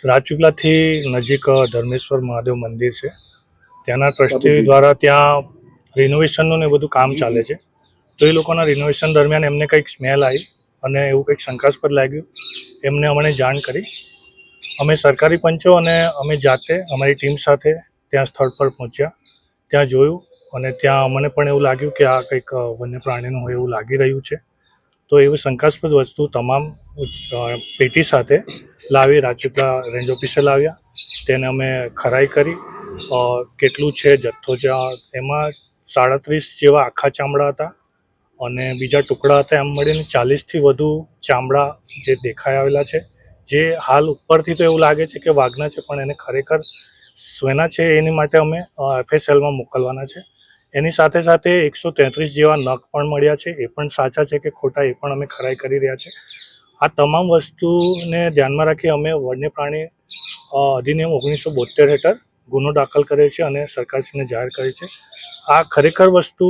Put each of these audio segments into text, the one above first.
રાજપીપળાથી નજીક ધર્મેશ્વર મહાદેવ મંદિર છે. ત્યાંના ટ્રસ્ટી દ્વારા ત્યાં રિનોવેશનનું ને બધું કામ ચાલે છે. તો એ લોકોના રિનોવેશન દરમિયાન એમને કંઈક સ્મેલ આવી અને એવું કંઈક શંકાસ્પદ લાગ્યું. એમને અમને જાણ કરી. અમે સરકારી પંચો અને અમે જાતે અમારી ટીમ સાથે ત્યાં સ્થળ પર પહોંચ્યા. ત્યાં જોયું અને ત્યાં અમને પણ એવું લાગ્યું કે આ કંઈક વન્ય પ્રાણીનું હોય એવું લાગી રહ્યું છે. તો એવી શંકાસ્પદ વસ્તુ તમામ પેટી સાથે લાવી રાજપીપળા રેન્જ ઓફિસે લાવ્યા. તેને અમે ખરાઈ કરી. કેટલું છે જથ્થો છે એમાં 37 જેવા આખા ચામડા હતા અને બીજા ટુકડા હતા. એમ મળીને 40થી વધુ ચામડા જે દેખાઈ આવેલા છે, જે હાલ ઉપરથી તો એવું લાગે છે કે વાઘના છે, પણ એને ખરેખર શેના છે એની માટે અમે FSLમાં મોકલવાના છે. એની સાથે સાથે 133 જેવા નખ પણ મળ્યા છે. એ પણ સાચા છે કે ખોટા એ પણ અમે ખરાઈ કરી રહ્યા છે. આ તમામ વસ્તુને ધ્યાનમાં રાખી અમે વન્ય પ્રાણી અધિનિયમ 1972 હેઠળ ગુનો દાખલ કર્યો છે અને સરકારશ્રીને જાહેર કરી છે. આ ખરેખર વસ્તુ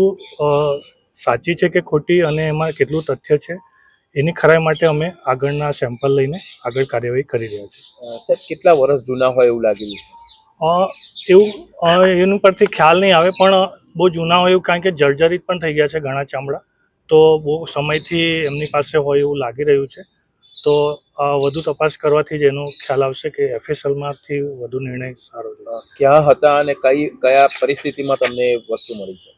સાચી છે કે ખોટી અને એમાં કેટલું તથ્ય છે એની ખરાઈ માટે અમે આગળના સેમ્પલ લઈને આગળ કાર્યવાહી કરી રહ્યા છીએ. સાહેબ, કેટલા વર્ષ જૂના હોય એવું લાગેલું? એવું એનું પરથી ખ્યાલ નહીં આવે, પણ બહુ જૂના હોય એવું, કારણ કે જર્જરિત પણ થઈ ગયા છે ઘણા ચામડા. તો બહુ સમયથી એમની પાસે હોય એવું લાગી રહ્યું છે. તો વધુ તપાસ કરવાથી જ એનો ખ્યાલ આવશે કે FSLમાંથી વધુ નિર્ણય સારો છે. ક્યાં હતા અને કયા પરિસ્થિતિમાં તમને વસ્તુ મળી છે?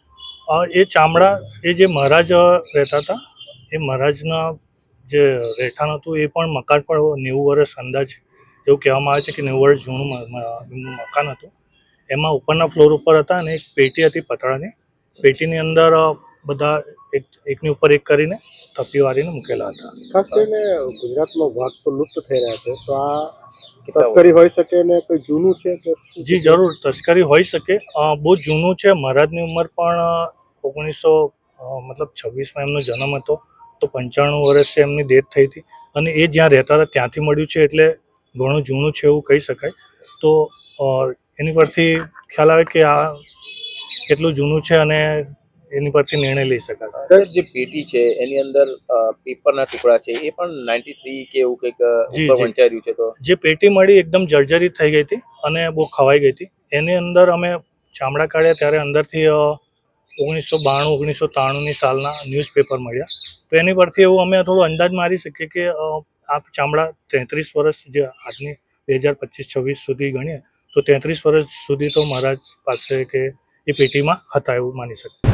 એ ચામડા એ જે મહારાજ રહેતા હતા, એ મહારાજના જે રહેઠાણ હતું એ પણ મકાન પણ 90 વર્ષ અંદાજ એવું કહેવામાં આવે છે કે 90 વર્ષ જૂનું એમનું મકાન હતું. એમાં ઉપરના ફ્લોર ઉપર હતા અને એક પેટી હતી પતળાની. પેટીની અંદર બધા એકની ઉપર એક કરીને થપ્પી વાળીને મૂકેલા હતા. ખાસ કરીને ગુજરાતમાં વાઘ તો લુપ્ત થઈ રહ્યા છે, તો આ તસ્કરી હોઈ શકે ને કોઈ જૂનું છે? જી જરૂર, તસ્કરી હોઈ શકે. બહુ જૂનું છે. મહારાજની ઉંમર પણ 1926માં એમનો જન્મ હતો, તો 95 વર્ષે એમની ડેથ થઈ હતી. અને એ જ્યાં રહેતા હતા ત્યાંથી મળ્યું છે, એટલે ઘણું જૂનું છે એવું કહી શકાય. તો એની પરથી ખ્યાલ આવે કે આ કેટલું જૂનું છે અને એની પરથી નિર્ણય લઈ શકાય. સર, જે પેટી છે એની અંદર પેપરના ટુકડા છે, એ પણ 93 કે એવું કંઈક ઉપર વંચાયું છે. તો જે પેટી મળી એકદમ જર્જરિત થઈ ગઈ હતી અને બહુ ખવાઈ ગઈ હતી. એની અંદર અમે ચામડા કાઢ્યા ત્યારે અંદરથી 1992-1993ની સાલના ન્યૂઝપેપર મળ્યા. તો એની પરથી એવું અમે થોડો અંદાજ મારી શકીએ કે આ ચામડા 33 વર્ષ, જે આજની 2025-26 સુધી ગણીએ તો 33 વર્ષ સુધી તો મહારાજ પાસે કે એ પેટીમાં હતા એવું માની શકીએ.